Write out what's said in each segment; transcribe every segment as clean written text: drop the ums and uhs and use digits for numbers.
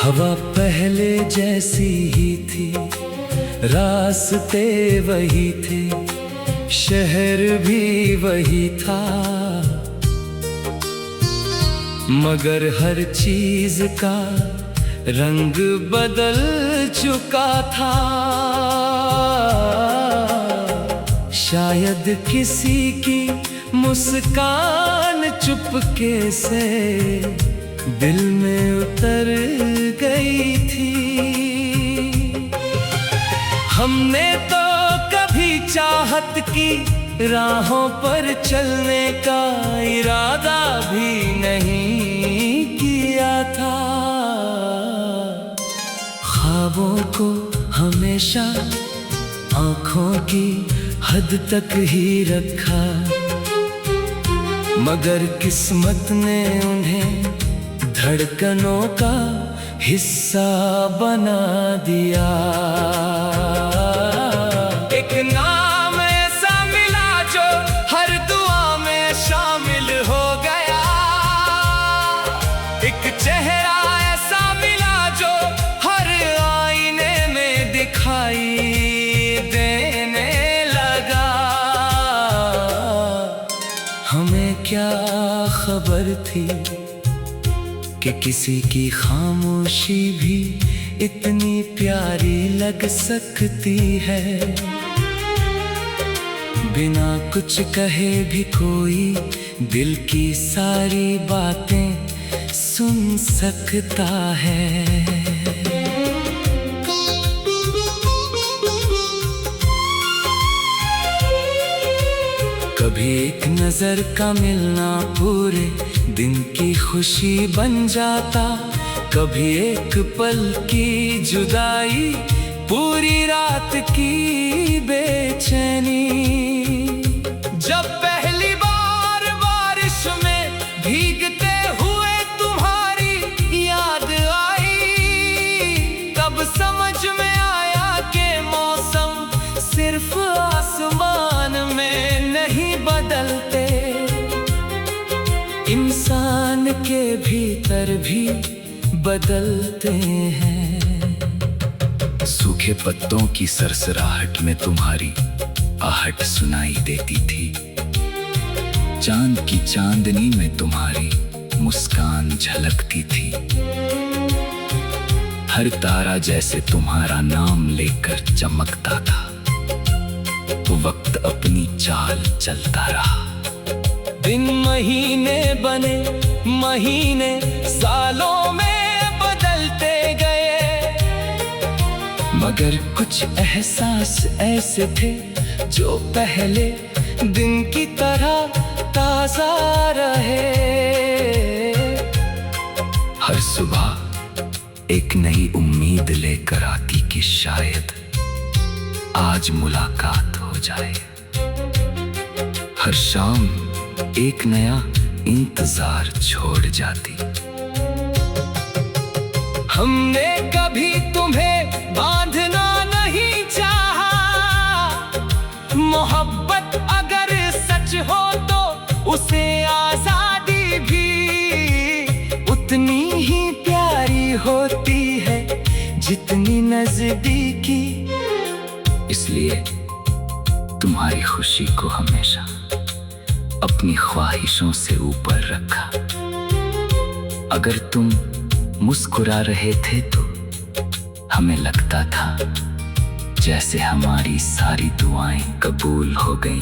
हवा पहले जैसी ही थी, रास्ते वही थे, शहर भी वही था, मगर हर चीज का रंग बदल चुका था। शायद किसी की मुस्कान चुपके से दिल में उतर गई थी। हमने तो कभी चाहत की राहों पर चलने का इरादा भी नहीं किया था। ख्वाबों को हमेशा आँखों की हद तक ही रखा, मगर किस्मत ने उन्हें धड़कनों का हिस्सा बना दिया। एक नाम ऐसा मिला जो हर दुआ में शामिल हो गया, एक चेहरा ऐसा मिला जो हर आईने में दिखाई देने लगा। हमें क्या खबर थी कि किसी की खामोशी भी इतनी प्यारी लग सकती है। बिना कुछ कहे भी कोई दिल की सारी बातें सुन सकता है। कभी एक नजर का मिलना पूरे दिन की खुशी बन जाता, कभी एक पल की जुदाई पूरी रात की बेचैनी। जब पहली बार बारिश में भीगते हुए तुम्हारी याद आई, तब समझ में आया कि मौसम सिर्फ आसमान में नहीं बदलते, इंसान के भीतर भी बदलते हैं। सूखे पत्तों की सरसराहट में तुम्हारी आहट सुनाई देती थी, चांद की चांदनी में तुम्हारी मुस्कान झलकती थी। हर तारा जैसे तुम्हारा नाम लेकर चमकता था, तो वक्त अपनी चाल चलता रहा। दिन महीने बने, महीने सालों में बदलते गए, मगर कुछ एहसास ऐसे थे जो पहले दिन की तरह ताजा रहे। हर सुबह एक नई उम्मीद लेकर आती कि शायद आज मुलाकात हो जाए। हर शाम एक नया इंतजार छोड़ जाती। हमने कभी तुम्हें बांधना नहीं चाहा, मोहब्बत अगर सच हो तो उसे आजादी भी उतनी ही प्यारी होती है जितनी नजदीकी। इसलिए तुम्हारी खुशी को हमेशा अपनी ख्वाहिशों से ऊपर रखा। अगर तुम मुस्कुरा रहे थे तो हमें लगता था जैसे हमारी सारी दुआएं कबूल हो गईं।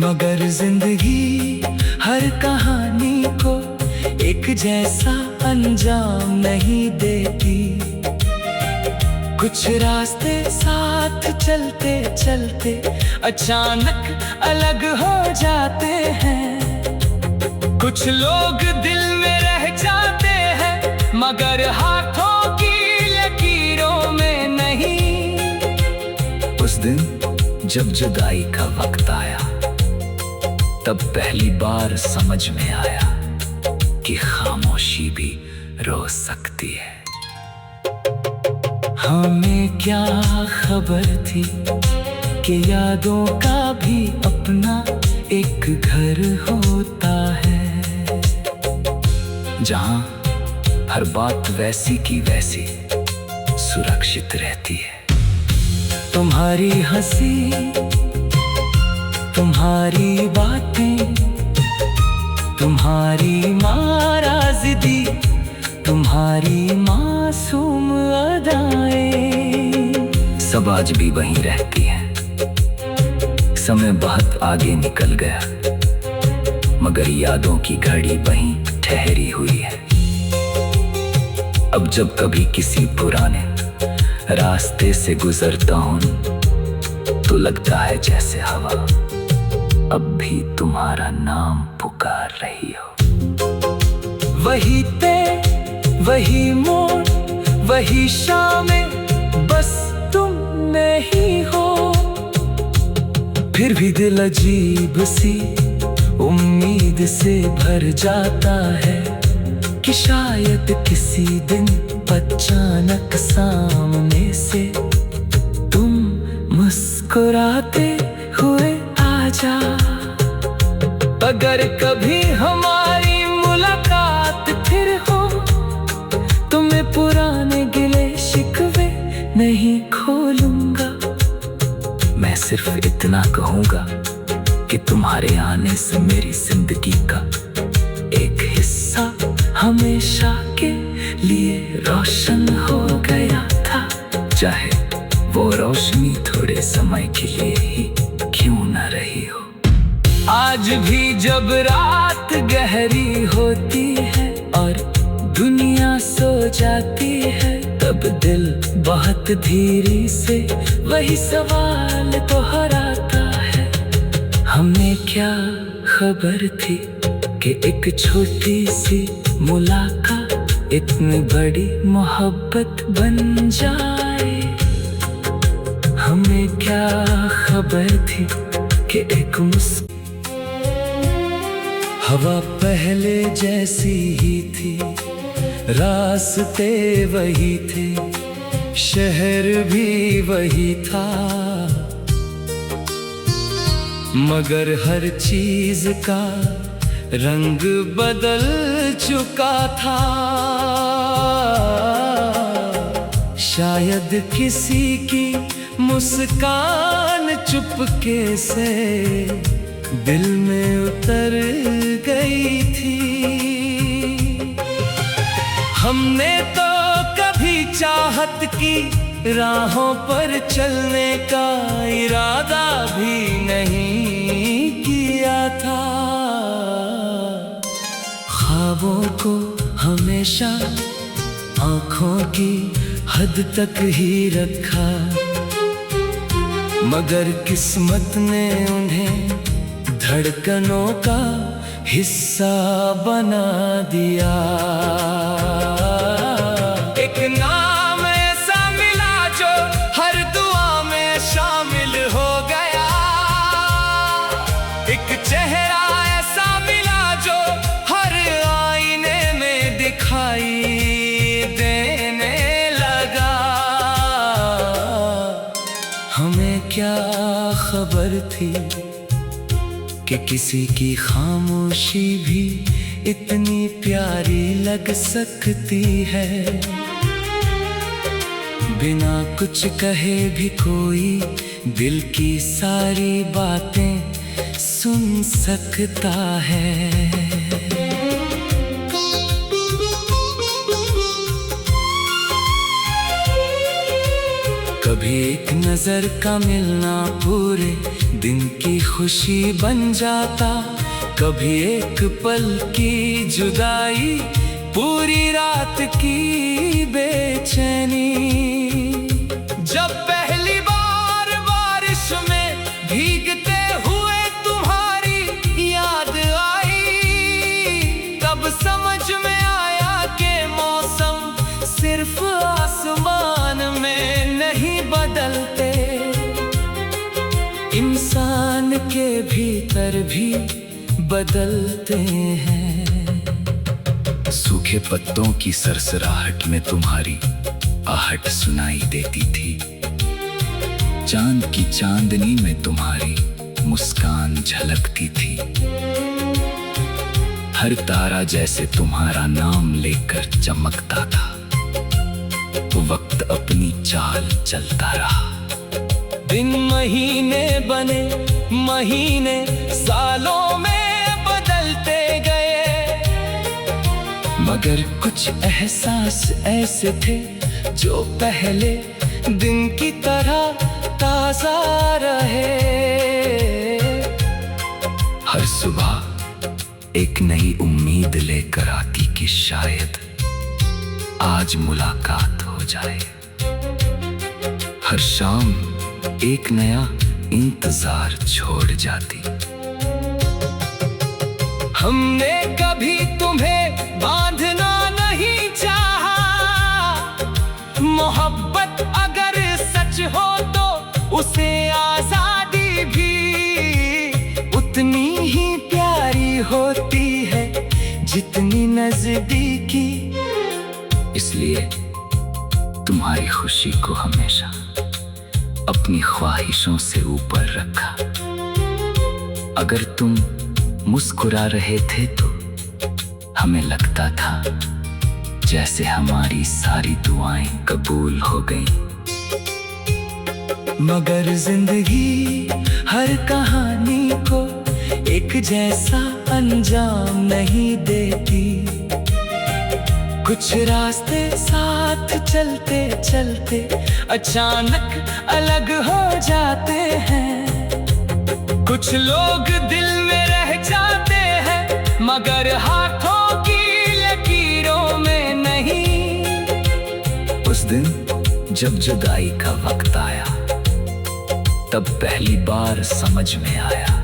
मगर जिंदगी हर कहानी को एक जैसा अंजाम नहीं देती। कुछ रास्ते साथ चलते चलते अचानक अलग हो जाते हैं। कुछ लोग दिल में रह जाते हैं मगर हाथों की लकीरों में नहीं। उस दिन जब जुदाई का वक्त आया, तब पहली बार समझ में आया कि खामोशी भी रो सकती है। हमें क्या खबर थी कि यादों का भी अपना एक घर होता है, जहां हर बात वैसी की वैसी सुरक्षित रहती है। तुम्हारी हंसी, तुम्हारी बातें, तुम्हारी नाराज़गी, तुम्हारी मासूम अदाएं, सब आज भी वहीं रहती है। समय बहुत आगे निकल गया, मगर यादों की घड़ी वहीं ठहरी हुई है। अब जब कभी किसी पुराने रास्ते से गुजरता हूं, तो लगता है जैसे हवा अब भी तुम्हारा नाम पुकार रही हो। वही ते, वही मोड़, वही शामें, बस तुम नहीं हो। फिर भी दिल अजीब सी उम्मीद से भर जाता है कि शायद किसी दिन अचानक सामने से तुम मुस्कुराते हुए आ जा। अगर कभी हमारी मुलाकात फिर हो, तो मैं पुराने गिले शिकवे नहीं खोलूंगा। मैं सिर्फ इतना कहूंगा कि तुम्हारे आने से मेरी जिंदगी का एक हिस्सा हमेशा के लिए रोशन हो गया था। चाहे वो रोशनी थोड़े समय के लिए ही क्यों न रही हो। आज भी जब रात गहरी होती है और दुनिया सो जाती है, तब दिल बहुत धीरे से वही सवाल दोहराता है। हमें क्या खबर थी कि एक छोटी सी मुलाकात इतनी बड़ी मोहब्बत बन जाए। हमें क्या खबर थी कि एक हवा पहले जैसी ही थी, रास्ते वही थे, शहर भी वही था, मगर हर चीज का रंग बदल चुका था। शायद किसी की मुस्कान चुपके से दिल में उतर गई थी। हमने तो कभी चाहत की राहों पर चलने का इरादा भी नहीं किया था। ख्वाबों को हमेशा आँखों की हद तक ही रखा, मगर किस्मत ने उन्हें धड़कनों का हिस्सा बना दिया। एक नाम ऐसा मिला जो हर दुआ में शामिल हो गया, एक चेहरा ऐसा मिला जो हर आईने में दिखाई देने लगा। हमें क्या खबर थी कि किसी की खामोशी भी इतनी प्यारी लग सकती है। बिना कुछ कहे भी कोई दिल की सारी बातें सुन सकता है। कभी एक नजर का मिलना पूरे दिन की खुशी बन जाता, कभी एक पल की जुदाई पूरी रात की बेचैनी। जब पहली बार बारिश में भीगते हुए तुम्हारी याद आई, तब समझ में आया कि मौसम सिर्फ आसमान में नहीं बदलते, इंसान के भीतर भी बदलते हैं। सूखे पत्तों की सरसराहट में तुम्हारी आहट सुनाई देती थी, चांद की चांदनी में तुम्हारी मुस्कान झलकती थी। हर तारा जैसे तुम्हारा नाम लेकर चमकता था। वक्त अपनी चाल चलता रहा। दिन महीने बने, महीने सालों में बदलते गए, मगर कुछ एहसास ऐसे थे जो पहले दिन की तरह ताजा रहे। हर सुबह एक नई उम्मीद लेकर आती कि शायद आज मुलाकात हो जाए। हर शाम एक नया इंतजार छोड़ जाती। हमने कभी तुम्हें बांधना नहीं चाहा, मोहब्बत अगर सच हो तो उसे आजादी भी उतनी ही प्यारी होती है जितनी नजदीकी। इसलिए तुम्हारी खुशी को हमेशा अपनी ख्वाहिशों से ऊपर रखा। अगर तुम मुस्कुरा रहे थे तो हमें लगता था जैसे हमारी सारी दुआएं कबूल हो गईं। मगर जिंदगी हर कहानी को एक जैसा अंजाम नहीं देती। कुछ रास्ते साथ चलते चलते अचानक अलग हो जाते हैं। कुछ लोग दिल में रह जाते हैं मगर हाथों की लकीरों में नहीं। उस दिन जब जुदाई का वक्त आया तब पहली बार समझ में आया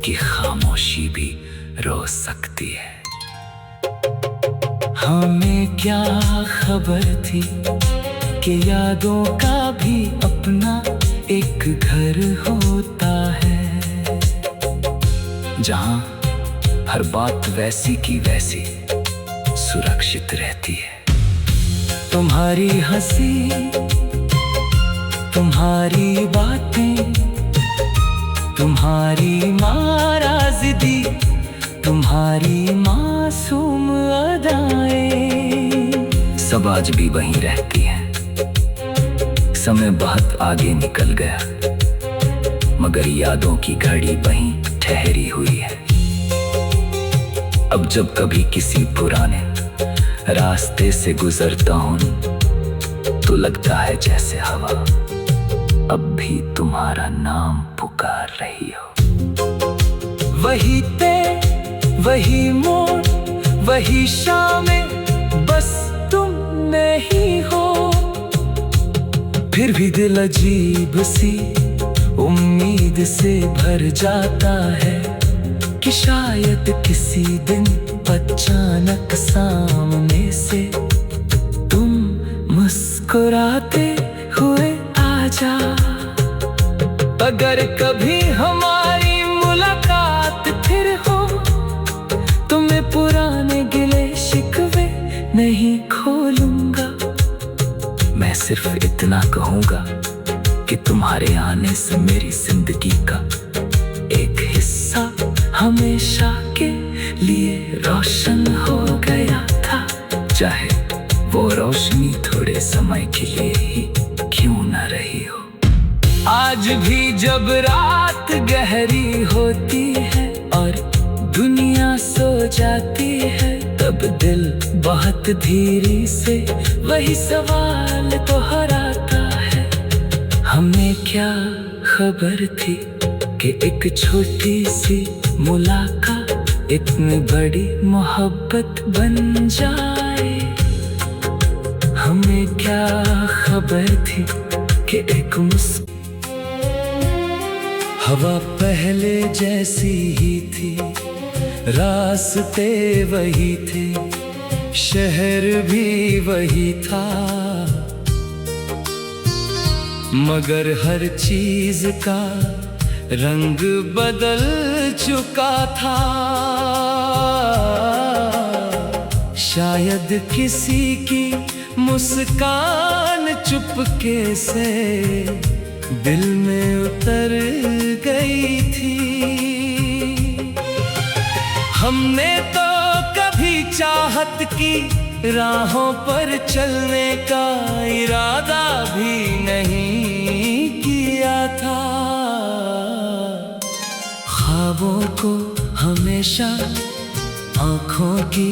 कि खामोशी भी रो सकती है। हमें क्या खबर थी कि यादों का भी अपना एक घर होता है, जहां हर बात वैसी की वैसी सुरक्षित रहती है। तुम्हारी हंसी, तुम्हारी बातें, तुम्हारी नाराज़गी, तुम्हारी मासूम अदाएं, सब आज भी वहीं रहती हैं। समय बहुत आगे निकल गया मगर यादों की घड़ी वहीं ठहरी हुई है। अब जब कभी किसी पुराने रास्ते से गुजरता हूं तो लगता है जैसे हवा अब भी तुम्हारा नाम पुकार रही हो। वही ते, वही मोड़, वही शामें, बस तुम नहीं हो। फिर भी दिल अजीब सी उम्मीद से भर जाता है कि शायद किसी दिन अचानक सामने से तुम मुस्कुराते हुए आ जा। अगर कभी हमारी मुलाकात फिर हो तो मैं पुराने गिले शिकवे नहीं खोलूंगा। मैं सिर्फ इतना कहूंगा कि तुम्हारे आने से मेरी जिंदगी का एक हिस्सा हमेशा के लिए रोशन हो गया था, चाहे वो रोशनी थोड़े समय के लिए ही क्यों न रही हो। आज भी जब रात गहरी होती है और दुनिया सो जाती है तब दिल बहुत धीरे से वही सवाल दोहराता है। हमें क्या खबर थी कि एक छोटी सी मुलाकात इतनी बड़ी मोहब्बत बन जाए। हमें क्या खबर थी कि एक हवा पहले जैसी ही थी, रास्ते वही थे, शहर भी वही था, मगर हर चीज का रंग बदल चुका था। शायद किसी की मुस्कान चुपके से दिल में उतर गई थी। हमने तो कभी चाहत की राहों पर चलने का इरादा भी नहीं किया था। ख्वाबों को हमेशा आँखों की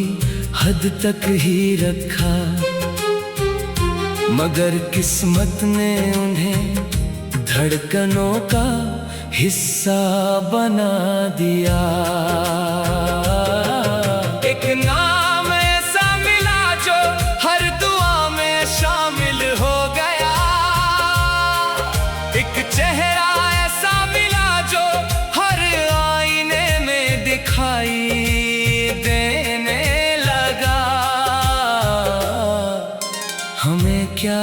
हद तक ही रखा, मगर किस्मत ने उन्हें धड़कनों का हिस्सा बना दिया। एक नाम ऐसा मिला जो हर दुआ में शामिल हो गया, एक चेहरा ऐसा मिला जो हर आईने में दिखाई देने लगा। हमें क्या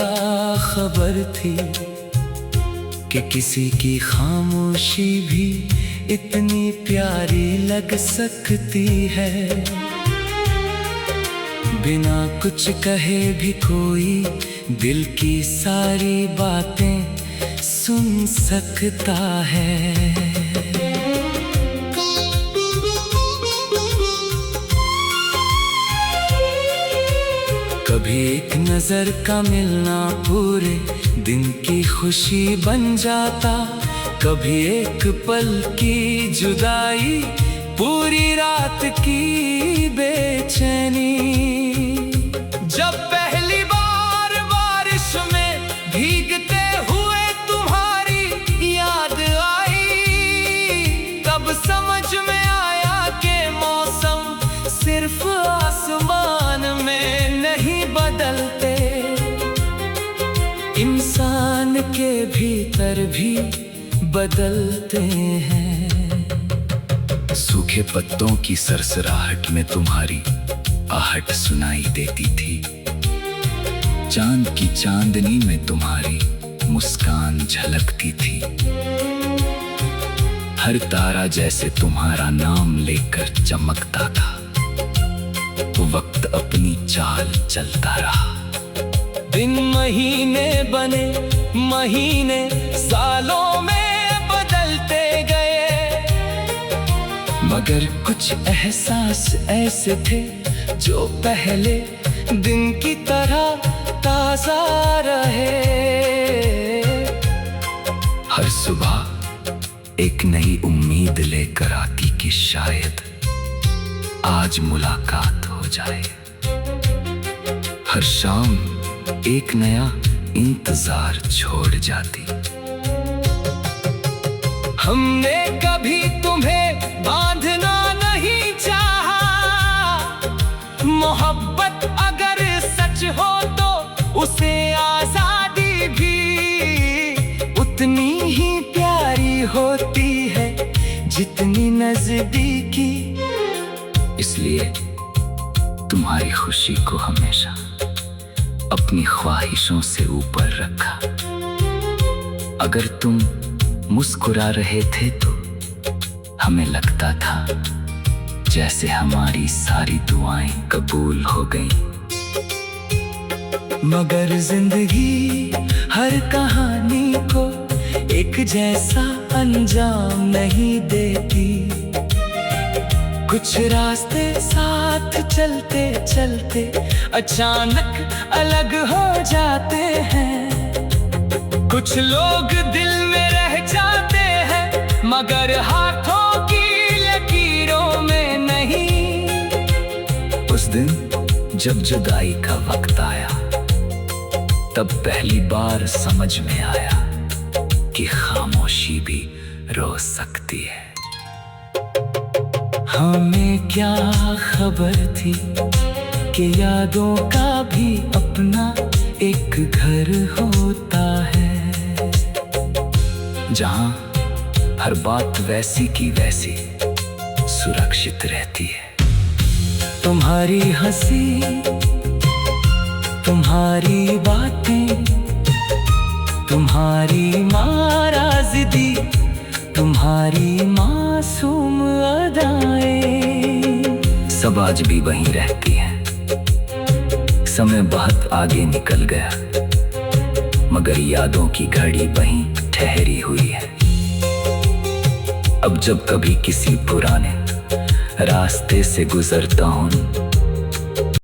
खबर थी कि किसी की खामोशी भी इतनी प्यारी लग सकती है। बिना कुछ कहे भी कोई दिल की सारी बातें सुन सकता है। कभी एक नजर का मिलना पूरे दिन की खुशी बन जाता, कभी एक पल की जुदाई पूरी रात की बेचैनी। जब पहली बार बारिश में भीगते हुए तुम्हारी याद आई, तब समझ में आया कि मौसम सिर्फ आसमान में नहीं बदलते, इंसान के भीतर भी बदलते हैं। सूखे पत्तों की सरसराहट में तुम्हारी आहट सुनाई देती थी, चांद की चांदनी में तुम्हारी मुस्कान झलकती थी। हर तारा जैसे तुम्हारा नाम लेकर चमकता था, वक्त अपनी चाल चलता रहा। दिन महीने बने, महीने सालों में बदलते गए, मगर कुछ एहसास ऐसे थे जो पहले दिन की तरह ताजा रहे। हर सुबह एक नई उम्मीद लेकर आती कि शायद आज मुलाकात हो जाए। हर शाम एक नया इंतजार छोड़ जाती। हमने कभी तुम्हें बांधना नहीं चाहा, मोहब्बत अगर सच हो तो उसे आजादी भी उतनी ही प्यारी होती है जितनी नजदीकी। इसलिए तुम्हारी खुशी को हमेशा अपनी ख्वाहिशों से ऊपर रखा। अगर तुम मुस्कुरा रहे थे तो हमें लगता था जैसे हमारी सारी दुआएं कबूल हो गईं। मगर जिंदगी हर कहानी को एक जैसा अंजाम नहीं देती। कुछ रास्ते साथ चलते चलते अचानक अलग हो जाते हैं। कुछ लोग दिल में रह जाते हैं मगर हाथों की लकीरों में नहीं। उस दिन जब जुदाई का वक्त आया तब पहली बार समझ में आया कि खामोशी भी रो सकती है। हमें क्या खबर थी कि यादों का भी अपना एक घर होता है, जहां हर बात वैसी की वैसी सुरक्षित रहती है। तुम्हारी हंसी, तुम्हारी बातें, तुम्हारी नाराजगी, तुम्हारी मासूम अदाएं, सब आज भी वहीं रहती हैं। समय बहुत आगे निकल गया मगर यादों की घड़ी वहीं ठहरी हुई है। अब जब कभी किसी पुराने रास्ते से गुजरता हूँ